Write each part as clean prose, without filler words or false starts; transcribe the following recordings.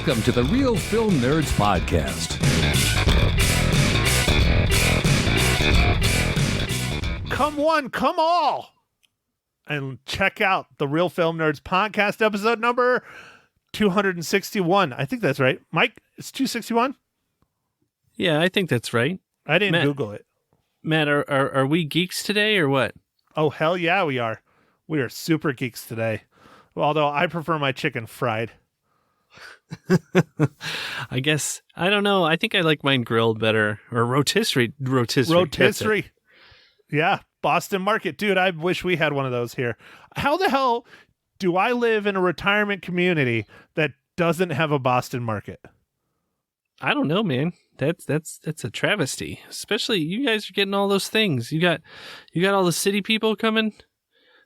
Welcome to the Real Film Nerds Podcast. Come one, come all, and check out the Real Film Nerds Podcast, episode number 261. I think that's right. Mike, it's 261? Yeah, I think that's right. I didn't Matt, Google it. Matt, are we geeks today or what? Oh, hell yeah, we are. We are super geeks today. Although I prefer my chicken fried. I guess, I don't know. I think I like mine grilled better. Or rotisserie. Rotisserie. Yeah, Boston Market. Dude, I wish we had one of those here. How the hell do I live in a retirement community that doesn't have a Boston Market? I don't know, man. That's a travesty. Especially you guys are getting all those things. You got all the city people coming.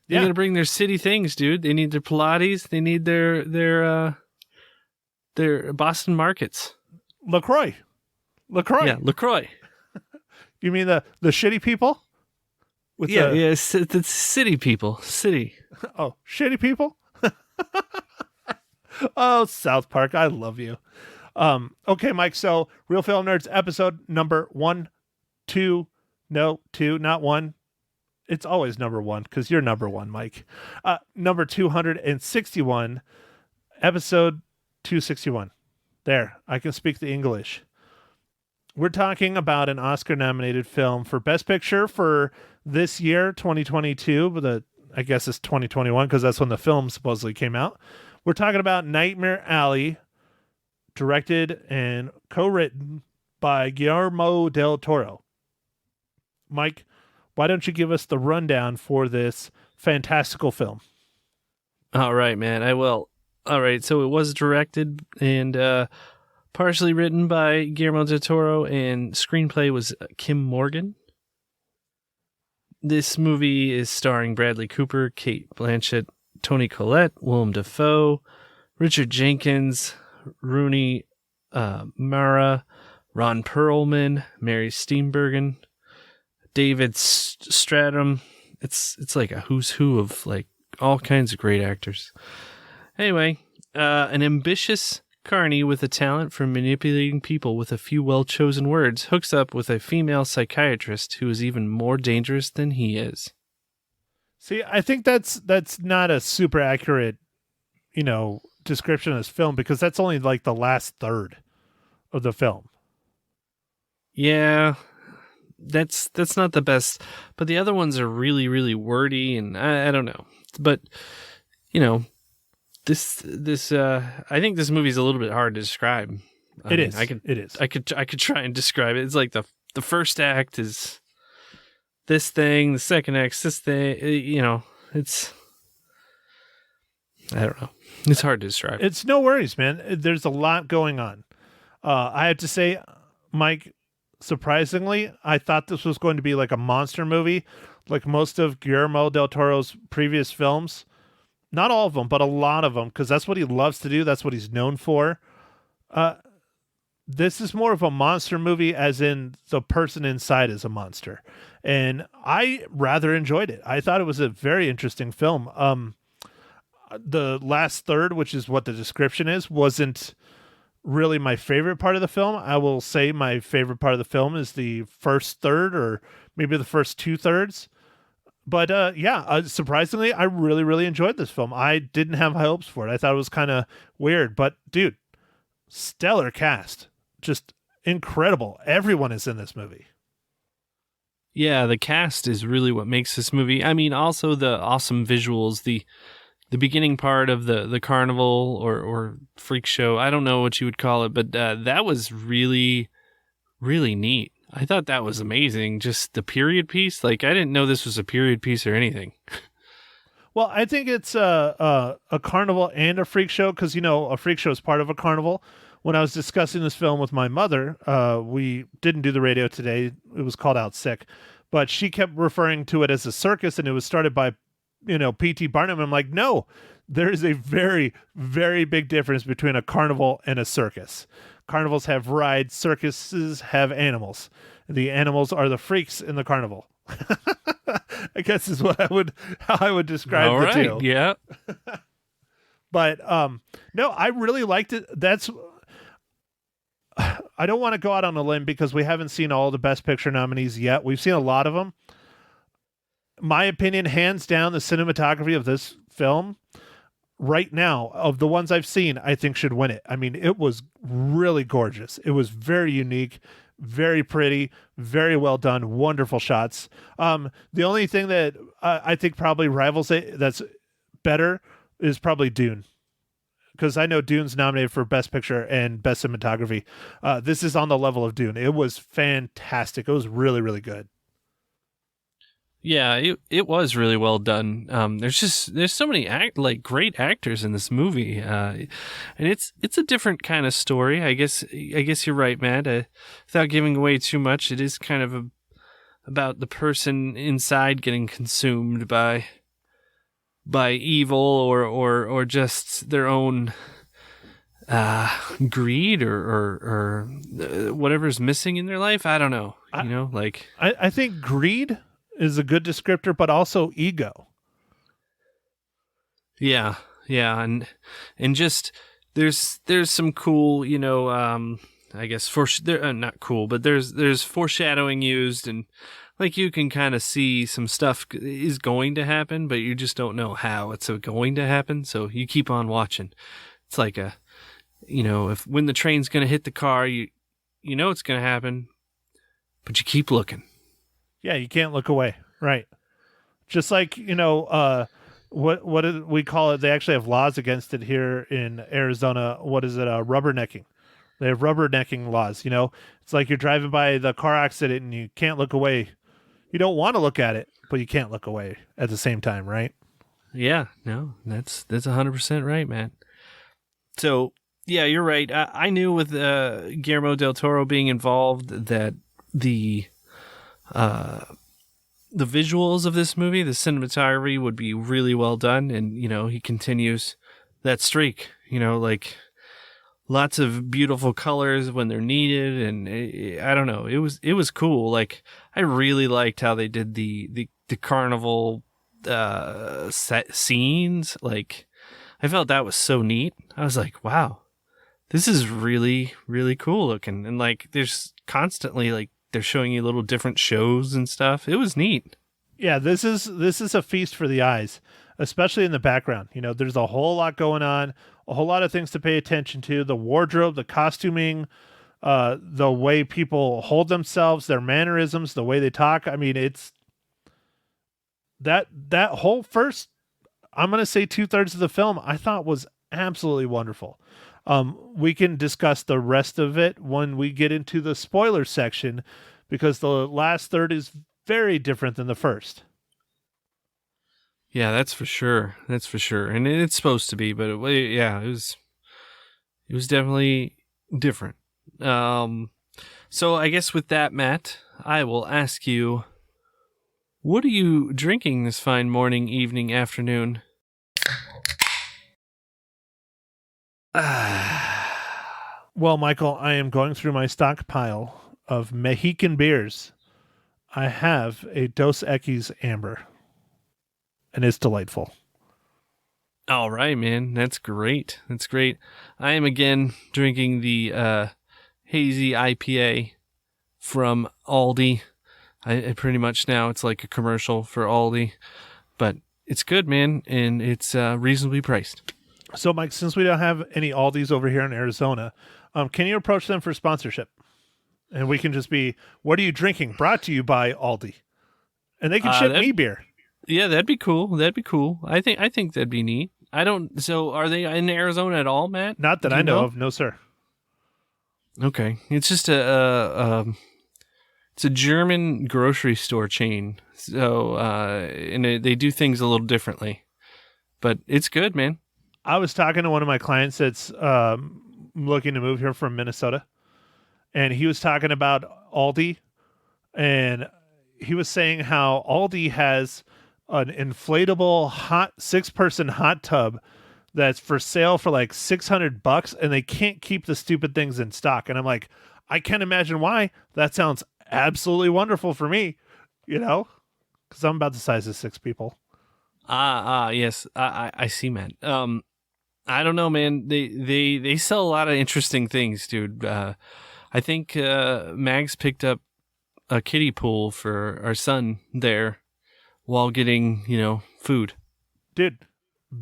They're gonna bring their city things, dude. They need their Pilates. They need their Boston markets. LaCroix. Yeah, LaCroix. You mean the shitty people? It's the city people. City. Oh, shitty people? Oh, South Park, I love you. Okay, Mike, so Real Film Nerds episode number 1, 2, no, 2, not 1. It's always number 1 because you're number 1, Mike. Number 261, episode 261. There, I can speak the English. We're talking about an Oscar-nominated film for Best Picture for this year, 2022, but I guess it's 2021 because that's when the film supposedly came out. We're talking about Nightmare Alley, directed and co-written by Guillermo del Toro. Mike, why don't you give us the rundown for this fantastical film? All right, man, I will. All right, so it was directed and partially written by Guillermo del Toro, and screenplay was Kim Morgan. This movie is starring Bradley Cooper, Cate Blanchett, Toni Collette, Willem Dafoe, Richard Jenkins, Rooney Mara, Ron Pearlman, Mary Steenburgen, David Strathairn. It's like a who's who of like all kinds of great actors. Anyway, an ambitious carny with a talent for manipulating people with a few well-chosen words hooks up with a female psychiatrist who is even more dangerous than he is. See, I think that's not a super accurate, description of this film because that's only like the last third of the film. Yeah, that's not the best, but the other ones are really, really wordy, and I don't know. But, this I think this movie is a little bit hard to describe. It is. I could try and describe it. It's like the first act is this thing, the second act this thing. It's I don't know. It's hard to describe. It's no worries, man. There's a lot going on. I have to say, Mike, surprisingly, I thought this was going to be like a monster movie, like most of Guillermo del Toro's previous films. Not all of them, but a lot of them, because that's what he loves to do. That's what he's known for. This is more of a monster movie, as in the person inside is a monster. And I rather enjoyed it. I thought it was a very interesting film. The last third, which is what the description is, wasn't really my favorite part of the film. I will say my favorite part of the film is the first third, or maybe the first 2/3. But surprisingly, I really, really enjoyed this film. I didn't have high hopes for it. I thought it was kind of weird. But, dude, stellar cast. Just incredible. Everyone is in this movie. Yeah, the cast is really what makes this movie. I mean, also the awesome visuals, the beginning part of the carnival or freak show. I don't know what you would call it, but that was really, really neat. I thought that was amazing. Just the period piece. Like, I didn't know this was a period piece or anything. Well, I think it's a carnival and a freak show because, a freak show is part of a carnival. When I was discussing this film with my mother, we didn't do the radio today. It was called out sick. But she kept referring to it as a circus, and it was started by, P.T. Barnum. I'm like, no, there is a very, very big difference between a carnival and a circus. Carnivals have rides, circuses have animals. The animals are the freaks in the carnival. I guess is how I would describe the two. Yeah. But no, I really liked it. I don't want to go out on a limb because we haven't seen all the Best Picture nominees yet. We've seen a lot of them. My opinion, hands down, the cinematography of this film right now, of the ones I've seen, I think should win it. I mean, it was really gorgeous. It was very unique, very pretty, very well done, wonderful shots. The only thing that I think probably rivals it that's better is probably Dune. Because I know Dune's nominated for Best Picture and Best Cinematography. This is on the level of Dune. It was fantastic. It was really, really good. Yeah, it was really well done. There's so many great actors in this movie, and it's a different kind of story. I guess you're right, Matt. Without giving away too much, it is kind of about the person inside getting consumed by evil or just their own greed or whatever's missing in their life. I don't know. I think greed is a good descriptor, but also ego. Yeah, and just there's some cool, I guess they're not cool, but there's foreshadowing used, and like you can kind of see some stuff is going to happen, but you just don't know how it's going to happen. So you keep on watching. It's like when the train's going to hit the car, you know it's going to happen, but you keep looking. Yeah, you can't look away. Right. Just like, what do we call it? They actually have laws against it here in Arizona. What is it? Rubbernecking. They have rubbernecking laws. It's like you're driving by the car accident and you can't look away. You don't want to look at it, but you can't look away at the same time, right? Yeah, no, that's 100% right, man. So, yeah, you're right. I knew with Guillermo del Toro being involved that the visuals of this movie, the cinematography would be really well done, and he continues that streak. Lots of beautiful colors when they're needed, and I don't know. It was cool. Like, I really liked how they did the carnival set scenes. Like, I felt that was so neat. I was like, wow, this is really, really cool looking. And like, there's constantly like they're showing you little different shows and stuff. It was neat. Yeah, this is a feast for the eyes, especially in the background. There's a whole lot going on, a whole lot of things to pay attention to. The wardrobe, the costuming, the way people hold themselves, their mannerisms, the way they talk. I mean, it's that whole first, I'm going to say 2/3 of the film, I thought was absolutely wonderful. We can discuss the rest of it when we get into the spoiler section, because the last third is very different than the first. Yeah, that's for sure. That's for sure. And it's supposed to be, but it was definitely different. So I guess with that, Matt, I will ask you, what are you drinking this fine morning, evening, afternoon? Well, Michael, I am going through my stockpile of Mexican beers. I have a Dos Equis Amber, and it's delightful. All right, man. That's great. That's great. I am again drinking the hazy IPA from Aldi. I pretty much now it's like a commercial for Aldi, but it's good, man, and it's reasonably priced. So, Mike, since we don't have any Aldis over here in Arizona, can you approach them for sponsorship? And we can just be, what are you drinking? Brought to you by Aldi. And they can ship me beer. Yeah, that'd be cool. That'd be cool. I think that'd be neat. So are they in Arizona at all, Matt? Not that I know of. No, sir. Okay. It's just it's a German grocery store chain. So, and they do things a little differently, but it's good, man. I was talking to one of my clients that's looking to move here from Minnesota, and he was talking about Aldi, and he was saying how Aldi has an inflatable 6-person hot tub that's for sale for like $600, and they can't keep the stupid things in stock. And I'm like, I can't imagine why. That sounds absolutely wonderful for me, because I'm about the size of 6 people. Yes, I see, man. I don't know, man. They sell a lot of interesting things, dude. I think Mags picked up a kiddie pool for our son there while getting, food. Dude,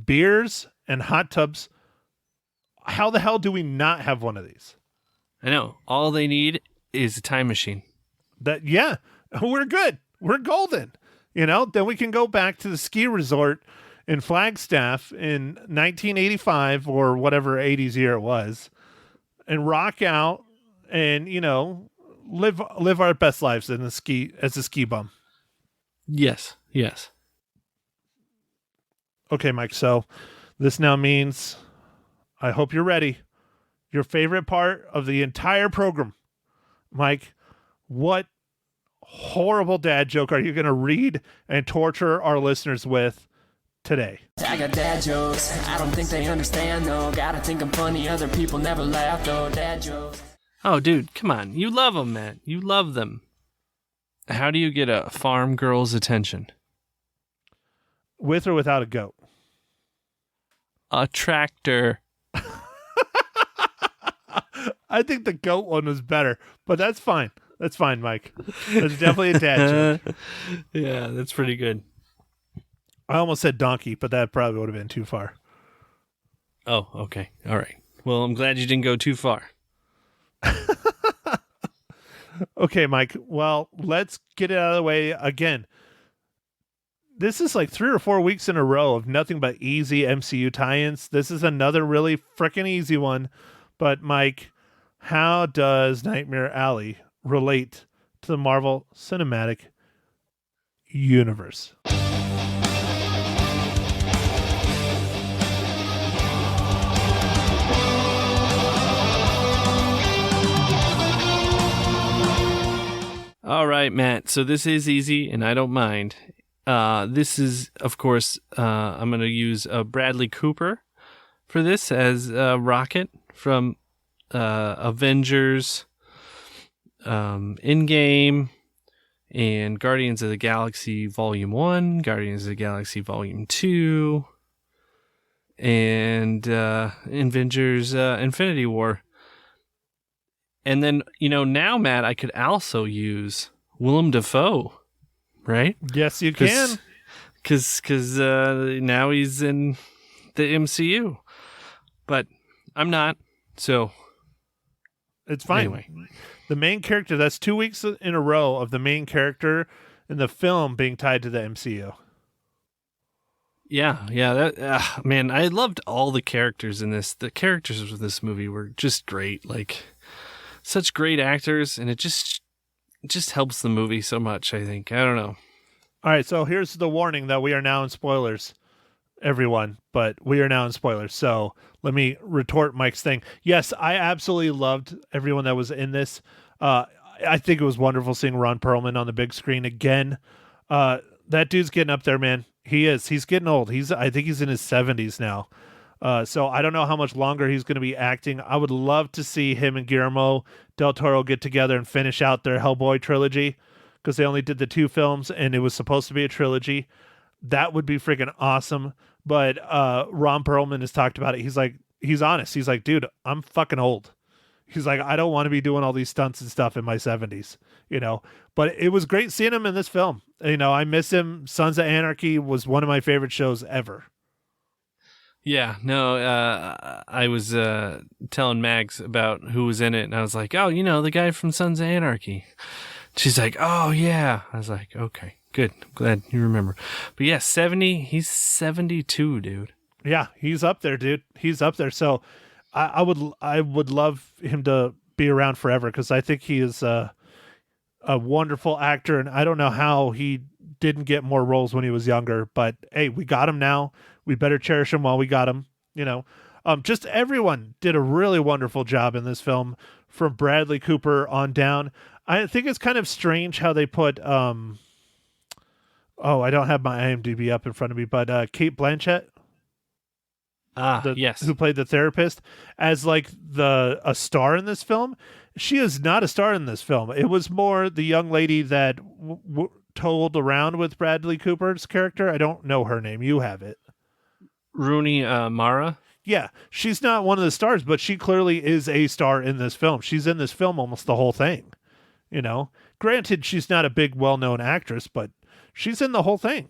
beers and hot tubs. How the hell do we not have one of these? I know. All they need is a time machine. Yeah, we're good. We're golden. Then we can go back to the ski resort in Flagstaff in 1985 or whatever 80s year it was and rock out and, live our best lives as a ski bum. Yes. Okay, Mike. So this now means, I hope you're ready. Your favorite part of the entire program. Mike, what horrible dad joke are you going to read and torture our listeners with today? I got dad jokes. I don't think they understand, though. Gotta think I'm funny. Other people never laugh, though. Dad jokes. Oh, dude, come on. You love them, man. You love them. How do you get a farm girl's attention? With or without a goat? A tractor. I think the goat one was better, but that's fine. That's fine, Mike. That's definitely a dad joke. Yeah, that's pretty good. I almost said donkey, but that probably would have been too far. Oh, okay. All right. Well, I'm glad you didn't go too far. Okay, Mike. Well, let's get it out of the way again. This is like 3 or 4 weeks in a row of nothing but easy MCU tie-ins. This is another really freaking easy one. But Mike, how does Nightmare Alley relate to the Marvel Cinematic Universe? All right, Matt. So this is easy, and I don't mind. This is, of course, I'm going to use Bradley Cooper for this as Rocket from Avengers, Endgame, and Guardians of the Galaxy Volume 1, Guardians of the Galaxy Volume 2, and Avengers Infinity War. And then, now, Matt, I could also use Willem Dafoe, right? Yes, you can. Because now he's in the MCU. But I'm not, so... It's fine. Anyway. The main character, that's 2 weeks in a row of the main character in the film being tied to the MCU. Yeah. That, man, I loved all the characters in this. The characters of this movie were just great. Like... Such great actors, and it just helps the movie so much, I think. I don't know. All right, so here's the warning that we are now in spoilers, everyone, but we are now in spoilers. So let me retort Mike's thing. Yes, I absolutely loved everyone that was in this. I think it was wonderful seeing Ron Pearlman on the big screen again. That dude's getting up there, man. He is. He's getting old. I think he's in his 70s now. So I don't know how much longer he's going to be acting. I would love to see him and Guillermo del Toro get together and finish out their Hellboy trilogy, because they only did the 2 films and it was supposed to be a trilogy. That would be freaking awesome. But Ron Perlman has talked about it. He's honest. He's like, dude, I'm fucking old. He's like, I don't want to be doing all these stunts and stuff in my 70s, But it was great seeing him in this film. I miss him. Sons of Anarchy was one of my favorite shows ever. Yeah, no, I was telling Mags about who was in it, and I was like, oh, the guy from Sons of Anarchy. She's like, oh, yeah. I was like, okay, good. I'm glad you remember. But yeah, 70, he's 72, dude. Yeah, he's up there, dude. He's up there. So I would love him to be around forever, because I think he is a wonderful actor, and I don't know how he didn't get more roles when he was younger, but hey, we got him now. We better cherish him while we got him, Just everyone did a really wonderful job in this film, from Bradley Cooper on down. I think it's kind of strange how they put, I don't have my IMDb up in front of me, but Cate Blanchett, yes, who played the therapist, as like a star in this film. She is not a star in this film. It was more the young lady that told around with Bradley Cooper's character. I don't know her name. You have it. Rooney Mara. Yeah, she's not one of the stars, but she clearly is a star in this film. She's in this film almost the whole thing. You know, granted, she's not a big, well-known actress, but she's in the whole thing.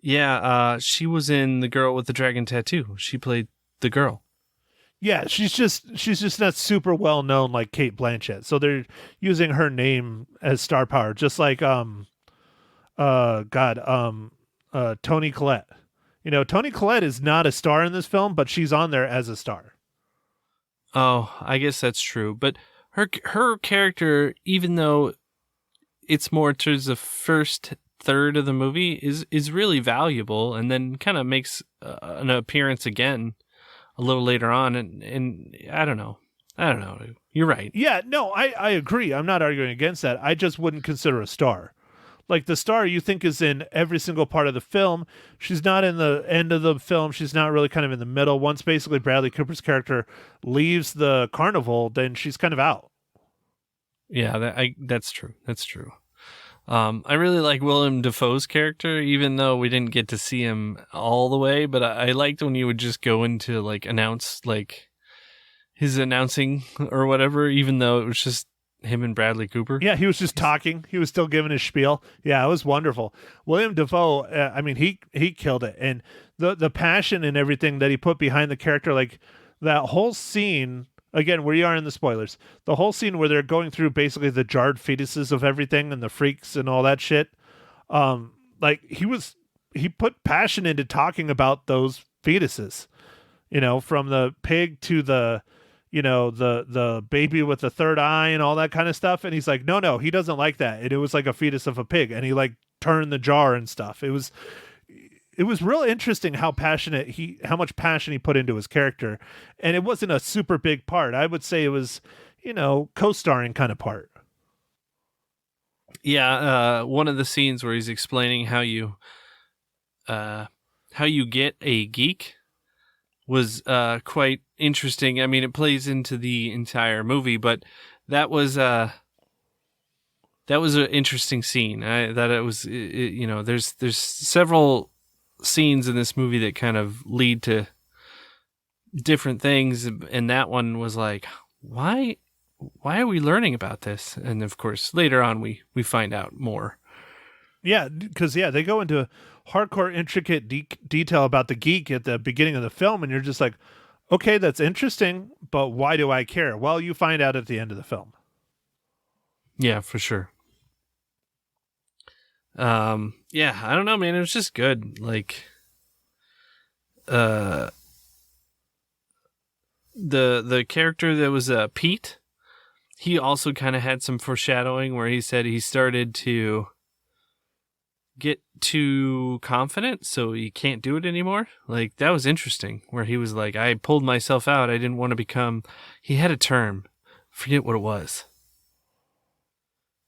Yeah, she was in The Girl with the Dragon Tattoo. She played the girl. Yeah, she's just not super well known like Kate Blanchett. So they're using her name as star power, just like Toni Collette. You know, Toni Collette is not a star in this film, but she's on there as a star. Oh, I guess that's true. But her character, even though it's more towards the first third of the movie, is really valuable, and then kind of makes an appearance again a little later on. And I don't know. You're right. Yeah, no, I agree. I'm not arguing against that. I just wouldn't consider a star. Like the star you think is in every single part of the film. She's not in the end of the film. She's not really kind of in the middle. Once basically Bradley Cooper's character leaves the carnival, then she's kind of out. Yeah, that's true. That's true. I really like Willem Dafoe's character, even though we didn't get to see him all the way. But I liked when he would just go into like announce like his announcing or whatever, even though it was just him and Bradley Cooper. Yeah, he was just talking. He was still giving his spiel. Yeah, it was wonderful. William Dafoe, I mean, he killed it. And the passion and everything that he put behind the character, like that whole scene, again, we are in the spoilers, the whole scene where they're going through basically the jarred fetuses of everything and the freaks and all that shit. Like he put passion into talking about those fetuses, you know, from the pig to the, you know, the baby with the third eye and all that kind of stuff. And he's like, no, he doesn't like that. And it was like a fetus of a pig. And he like turned the jar and stuff. It was real interesting how much passion he put into his character. And it wasn't a super big part. I would say it was, you know, co-starring kind of part. Yeah. One of the scenes where he's explaining how you get a geek was quite interesting. I mean, it plays into the entire movie, but that was an interesting scene. You know, there's several scenes in this movie that kind of lead to different things, and that one was like, why are we learning about this? And of course, later on, we find out more. Yeah, because they go into hardcore, intricate detail about the geek at the beginning of the film, and you're just like, okay, that's interesting, but why do I care? Well, you find out at the end of the film. Yeah, for sure. Yeah, I don't know, man. It was just good. Like, the character that was Pete, he also kind of had some foreshadowing where he said he started to get too confident, so he can't do it anymore. Like, that was interesting, where he was like, I pulled myself out. I didn't want to become... He had a term. Forget what it was.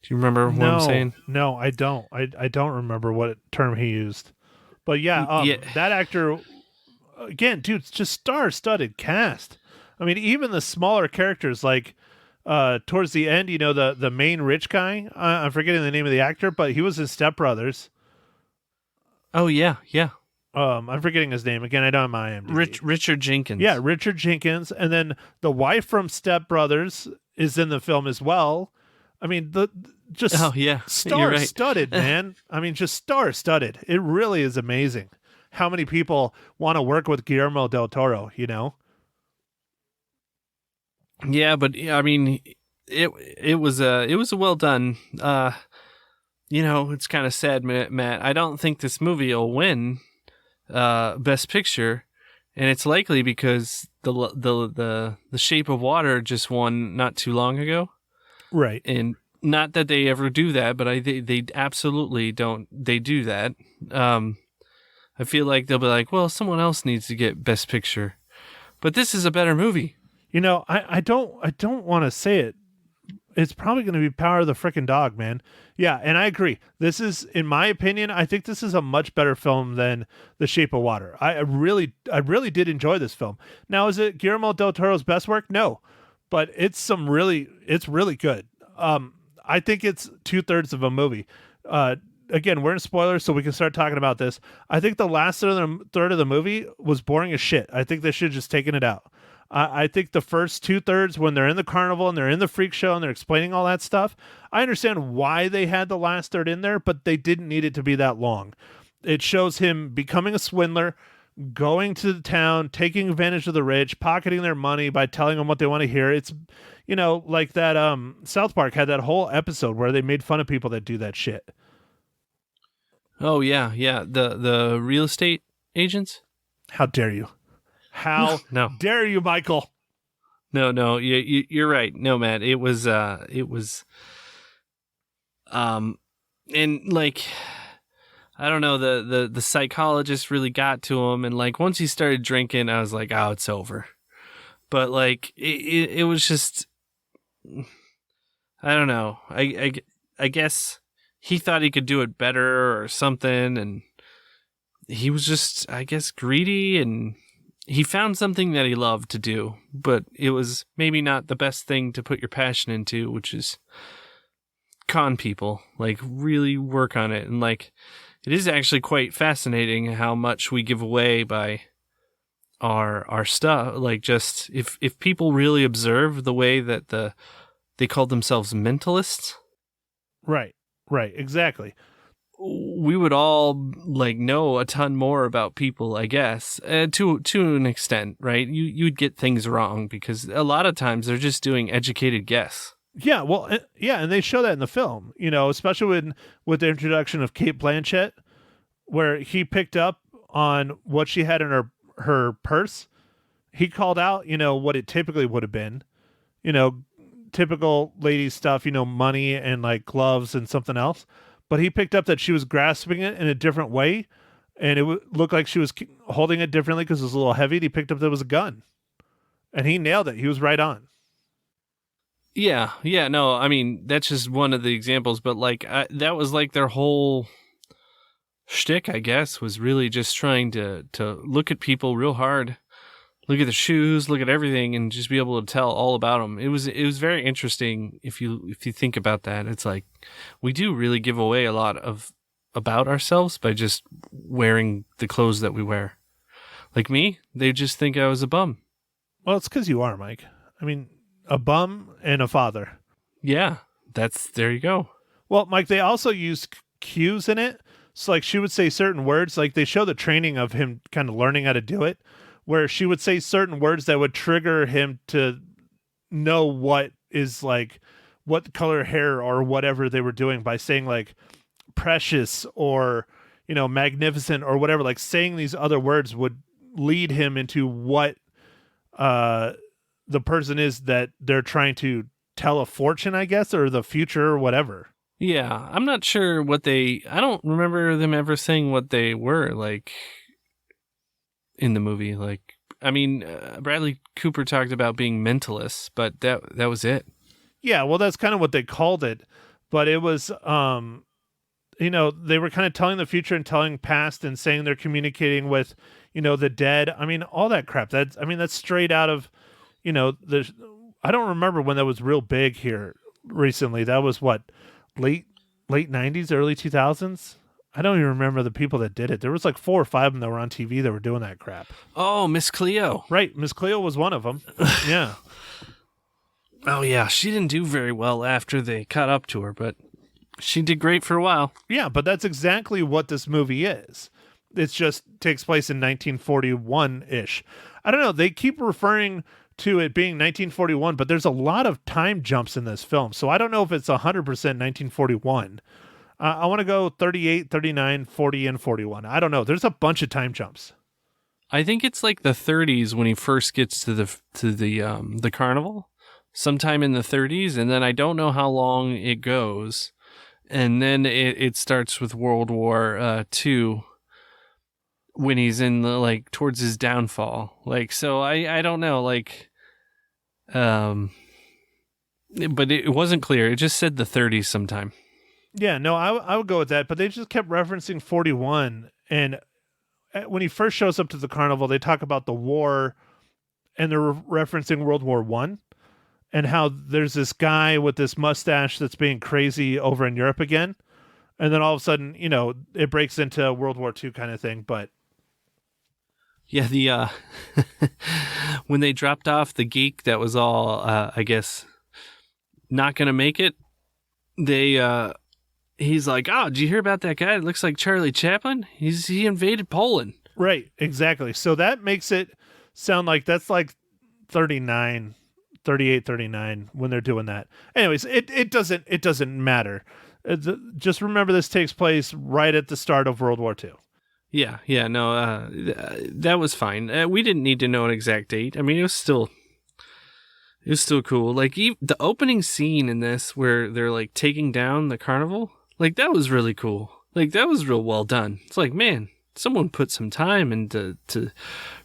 Do you remember what I'm saying? No, I don't. I don't remember what term he used. But yeah, that actor, again, dude, it's just star-studded cast. I mean, even the smaller characters, like towards the end, you know, the main rich guy, I'm forgetting the name of the actor, but he was in Step Brothers. Oh, yeah. I'm forgetting his name. Again, I don't have my IMDb. Richard Jenkins. Yeah, Richard Jenkins. And then the wife from Step Brothers is in the film as well. I mean, star-studded, man. I mean, just star-studded. It really is amazing how many people want to work with Guillermo del Toro, you know? Yeah, but I mean, it was a well done. You know, it's kind of sad, Matt. I don't think this movie will win Best Picture, and it's likely because the Shape of Water just won not too long ago. Right. And not that they ever do that, but they absolutely don't. They do that. I feel like they'll be like, well, someone else needs to get Best Picture, but this is a better movie. You know, I don't want to say it. It's probably going to be Power of the Frickin' Dog, man. Yeah, and I agree. This is, in my opinion, I think this is a much better film than The Shape of Water. I really did enjoy this film. Now, is it Guillermo del Toro's best work? No, but it's really good. I think it's 2/3 of a movie. again, we're in spoilers, so we can start talking about this. I think the last third of the movie was boring as shit. I think they should have just taken it out. I think the first 2/3, when they're in the carnival and they're in the freak show and they're explaining all that stuff, I understand why they had the last third in there, but they didn't need it to be that long. It shows him becoming a swindler, going to the town, taking advantage of the rich, pocketing their money by telling them what they want to hear. It's, like that South Park had that whole episode where they made fun of people that do that shit. Oh yeah. The real estate agents. How dare you? How No. dare you, Michael? No, you're right. No, Matt, and like, I don't know, the psychologist really got to him, and like once he started drinking, I was like, oh, it's over. But like, it was just, I don't know. I guess he thought he could do it better or something, and he was just, I guess, greedy, and he found something that he loved to do, but it was maybe not the best thing to put your passion into, which is con people, like really work on it. And like, it is actually quite fascinating how much we give away by our stuff. Like, just if people really observe the way that they call themselves mentalists. Right, exactly. We would all like know a ton more about people, I guess, to an extent, right? You'd get things wrong because a lot of times they're just doing educated guess. Yeah, well, and they show that in the film, especially with the introduction of Cate Blanchett, where he picked up on what she had in her purse. He called out, what it typically would have been, typical lady stuff, money and like gloves and something else. But he picked up that she was grasping it in a different way, and it looked like she was holding it differently because it was a little heavy. And he picked up that it was a gun, and he nailed it. He was right on. Yeah. No, I mean, that's just one of the examples, but like that was like their whole shtick, I guess, was really just trying to look at people real hard, look at the shoes, look at everything, and just be able to tell all about them. It was very interesting if you think about that. It's like we do really give away a lot about ourselves by just wearing the clothes that we wear. Like me, they just think I was a bum. Well, it's because you are, Mike. I mean, a bum and a father. Yeah, there you go. Well, Mike, they also use cues in it. So like she would say certain words, like they show the training of him kind of learning how to do it, where she would say certain words that would trigger him to know what is like, what color hair or whatever they were doing by saying like precious or, magnificent or whatever. Like saying these other words would lead him into what the person is that they're trying to tell a fortune, I guess, or the future or whatever. Yeah, I'm not sure I don't remember them ever saying what they were like in the movie. Like, I mean, Bradley Cooper talked about being mentalists, but that was it. Yeah, well, that's kind of what they called it, but it was, they were kind of telling the future and telling past and saying they're communicating with, the dead. I mean, all that crap. That's straight out of, I don't remember when that was real big here recently. That was what, late 90s, early 2000s? I don't even remember the people that did it. There was like 4 or 5 of them that were on TV that were doing that crap. Oh, Miss Cleo. Right. Miss Cleo was one of them. Yeah. Oh, yeah. She didn't do very well after they caught up to her, but she did great for a while. Yeah, but that's exactly what this movie is. It just takes place in 1941-ish. I don't know. They keep referring to it being 1941, but there's a lot of time jumps in this film. So I don't know if it's 100% 1941. I want to go 38, 39, 40, and 41. I don't know. There's a bunch of time jumps. I think it's like the 30s when he first gets to the carnival, sometime in the 30s, and then I don't know how long it goes, and then it starts with World War II when he's in the like towards his downfall. Like, so I don't know, like, but it wasn't clear. It just said the 30s sometime. Yeah, no, I would go with that, but they just kept referencing 41, and when he first shows up to the carnival, they talk about the war, and they're referencing World War I, and how there's this guy with this mustache that's being crazy over in Europe again, And then all of a sudden, it breaks into World War II kind of thing. But Yeah, the when they dropped off the geek that was all, I guess, not going to make it, he's like, oh, did you hear about that guy that looks like Charlie Chaplin? He invaded Poland. right, exactly. So that makes it sound like that's like 39, 38, 39 when they're doing that. Anyways, it doesn't matter. Just remember this takes place right at the start of World War II. Yeah, no, that was fine. We didn't need to know an exact date. I mean, it was still cool. Like the opening scene in this where they're like taking down the carnival, like that was really cool. Like that was real well done. It's like, man, someone put some time into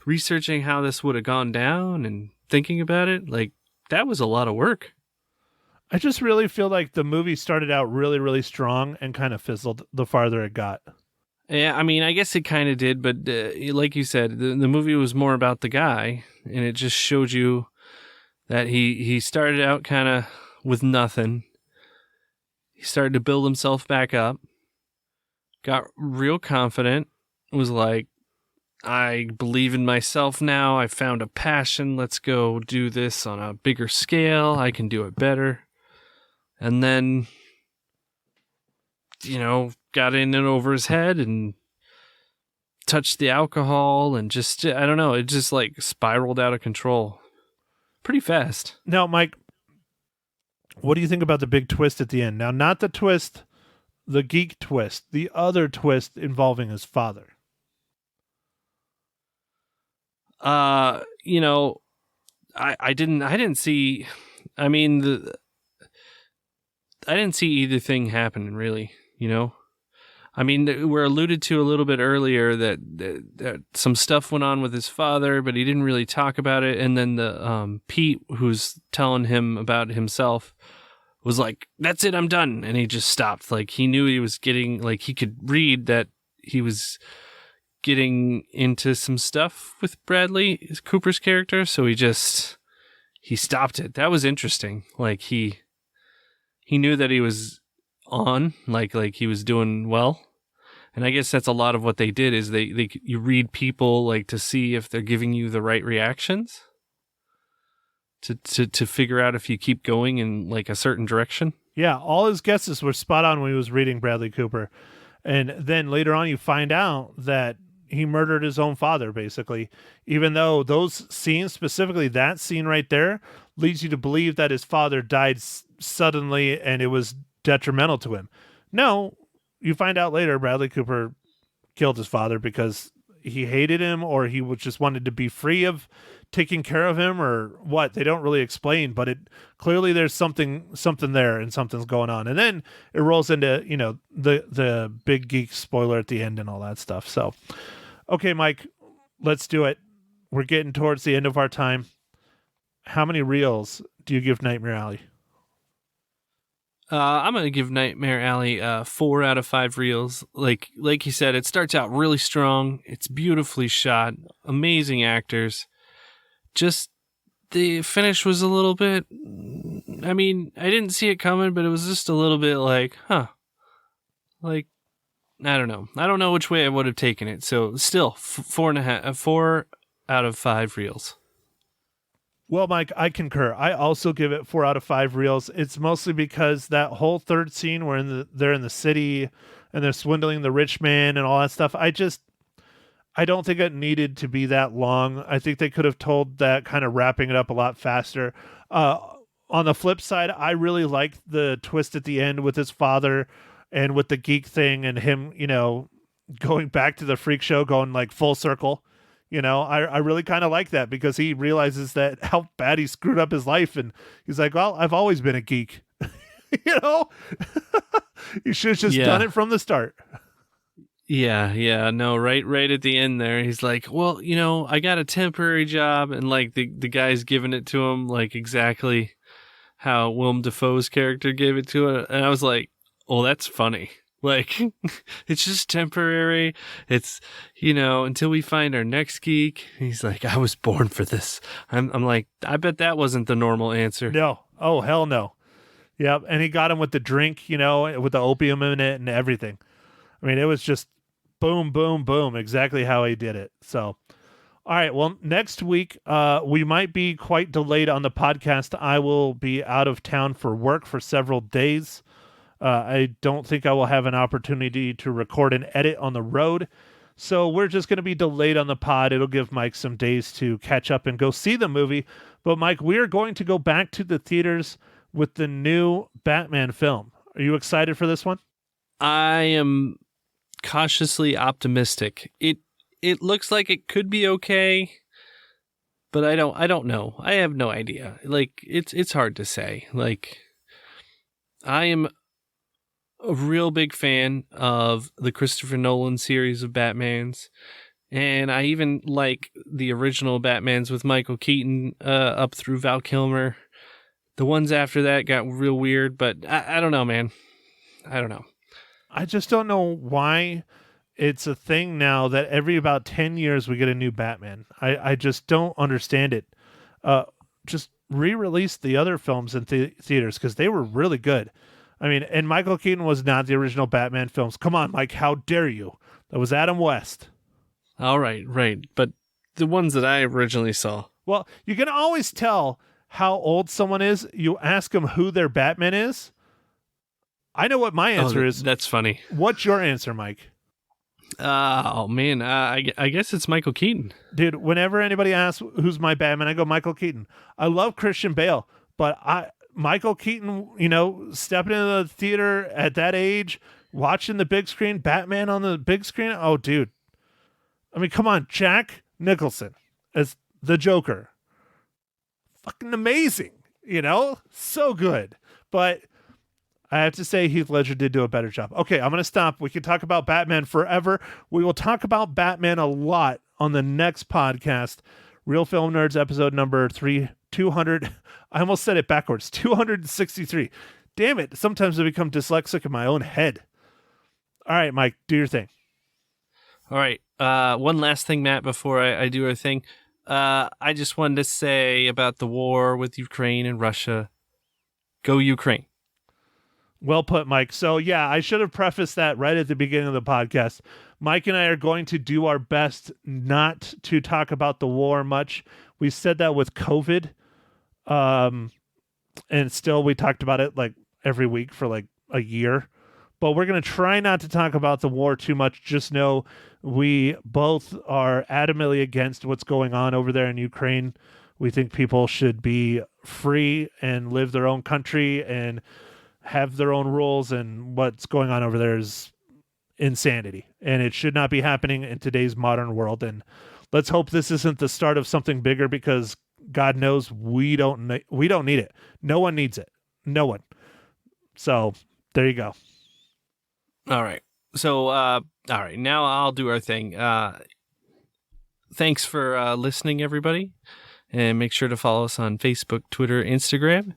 researching how this would have gone down and thinking about it. Like that was a lot of work. I just really feel like the movie started out really, really strong and kind of fizzled the farther it got. Yeah, I mean, I guess it kind of did, but like you said, the movie was more about the guy, and it just showed you that he started out kind of with nothing. He started to build himself back up, got real confident, was like, I believe in myself now. I found a passion. Let's go do this on a bigger scale. I can do it better. And then, got in and over his head and touched the alcohol and just, I don't know, it just like spiraled out of control pretty fast. Now, Mike, what do you think about the big twist at the end? Now, not the twist, the geek twist, the other twist involving his father. I didn't see, I mean, I didn't see either thing happening really, I mean, we're alluded to a little bit earlier that some stuff went on with his father, but he didn't really talk about it. And then the Pete, who's telling him about himself, was like, "That's it, I'm done," and he just stopped. Like he knew he was getting, like he could read that he was getting into some stuff with Bradley Cooper's character, so he stopped it. That was interesting. Like he knew that he was on, like he was doing well. And I guess that's a lot of what they did is you read people like to see if they're giving you the right reactions to figure out if you keep going in like a certain direction. Yeah, all his guesses were spot on when he was reading Bradley Cooper. And then later on you find out that he murdered his own father, basically, even though those scenes, specifically that scene right there, leads you to believe that his father died suddenly and it was detrimental to him. No, you find out later Bradley Cooper killed his father because he hated him or he just wanted to be free of taking care of him or what. They don't really explain, but clearly there's something there and something's going on. And then it rolls into, the big geek spoiler at the end and all that stuff. So, okay, Mike, let's do it. We're getting towards the end of our time. How many reels do you give Nightmare Alley? I'm going to give Nightmare Alley 4 out of 5 reels. Like you said, it starts out really strong. It's beautifully shot. Amazing actors. Just the finish was a little bit, I mean, I didn't see it coming, but it was just a little bit like, like, I don't know. I don't know which way I would have taken it. So still 4 out of 5 reels. Well, Mike, I concur. I also give it 4 out of 5 reels. It's mostly because that whole third scene where they're in the city and they're swindling the rich man and all that stuff, I don't think it needed to be that long. I think they could have told that kind of wrapping it up a lot faster. On the flip side, I really liked the twist at the end with his father and with the geek thing and him, going back to the freak show, going like full circle. I really kind of like that because he realizes that how bad he screwed up his life. And he's like, well, I've always been a geek, you should have just done it from the start. Yeah. No, right at the end there, he's like, well, I got a temporary job. And like the guy's giving it to him, like exactly how Willem Dafoe's character gave it to him. And I was like, oh, that's funny. Like, it's just temporary. It's, until we find our next geek. He's like, I was born for this. I'm like, I bet that wasn't the normal answer. No. Oh, hell no. Yep, and he got him with the drink, with the opium in it and everything. I mean, it was just boom, boom, boom, exactly how he did it. So, all right, well, next week we might be quite delayed on the podcast. I will be out of town for work for several days. I don't think I will have an opportunity to record and edit on the road. So we're just going to be delayed on the pod. It'll give Mike some days to catch up and go see the movie. But Mike, we are going to go back to the theaters with the new Batman film. Are you excited for this one? I am cautiously optimistic. It looks like it could be okay, but I don't know. I have no idea. Like it's hard to say. Like I am a real big fan of the Christopher Nolan series of Batmans, and I even like the original Batmans with Michael Keaton up through Val Kilmer. The ones after that got real weird, but I don't know, man. I don't know. I just don't know why it's a thing now that every about 10 years we get a new Batman. I just don't understand it. Just re-release the other films in theaters because they were really good. I mean, and Michael Keaton was not the original Batman films. Come on, Mike, how dare you? That was Adam West. All right, right. But the ones that I originally saw. Well, you can always tell how old someone is. You ask them who their Batman is. I know what my answer is. That's funny. What's your answer, Mike? Oh, man. I guess it's Michael Keaton. Dude, whenever anybody asks who's my Batman, I go Michael Keaton. I love Christian Bale, but Michael Keaton, stepping into the theater at that age, watching the big screen, Batman on the big screen. Oh, dude. I mean, come on. Jack Nicholson as the Joker. Fucking amazing. So good. But I have to say Heath Ledger did do a better job. Okay, I'm going to stop. We can talk about Batman forever. We will talk about Batman a lot on the next podcast. Real Film Nerds episode number 200. I almost said it backwards. 263. Damn it. Sometimes I become dyslexic in my own head. All right, Mike, do your thing. All right. One last thing, Matt, before I do our thing. I just wanted to say about the war with Ukraine and Russia. Go Ukraine. Well put, Mike. So, yeah, I should have prefaced that right at the beginning of the podcast. Mike and I are going to do our best not to talk about the war much. We said that with COVID. And still we talked about it like every week for like a year. But we're going to try not to talk about the war too much. Just know we both are adamantly against what's going on over there in Ukraine. We think people should be free and live their own country and have their own rules, and what's going on over there is insanity, and it should not be happening in today's modern world. And let's hope this isn't the start of something bigger, because God knows we don't need it. No one needs it. No one. So there you go. All right. So, all right, now I'll do our thing. Thanks for listening, everybody. And make sure to follow us on Facebook, Twitter, Instagram.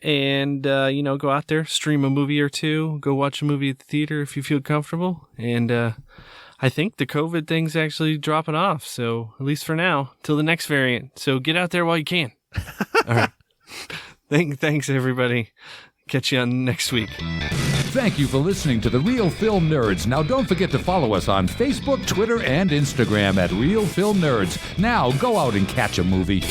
And, go out there, stream a movie or two, go watch a movie at the theater if you feel comfortable. And I think the COVID thing's actually dropping off. So at least for now, till the next variant. So get out there while you can. All right. Thanks, everybody. Catch you on next week. Thank you for listening to The Real Film Nerds. Now, don't forget to follow us on Facebook, Twitter, and Instagram at Real Film Nerds. Now, go out and catch a movie.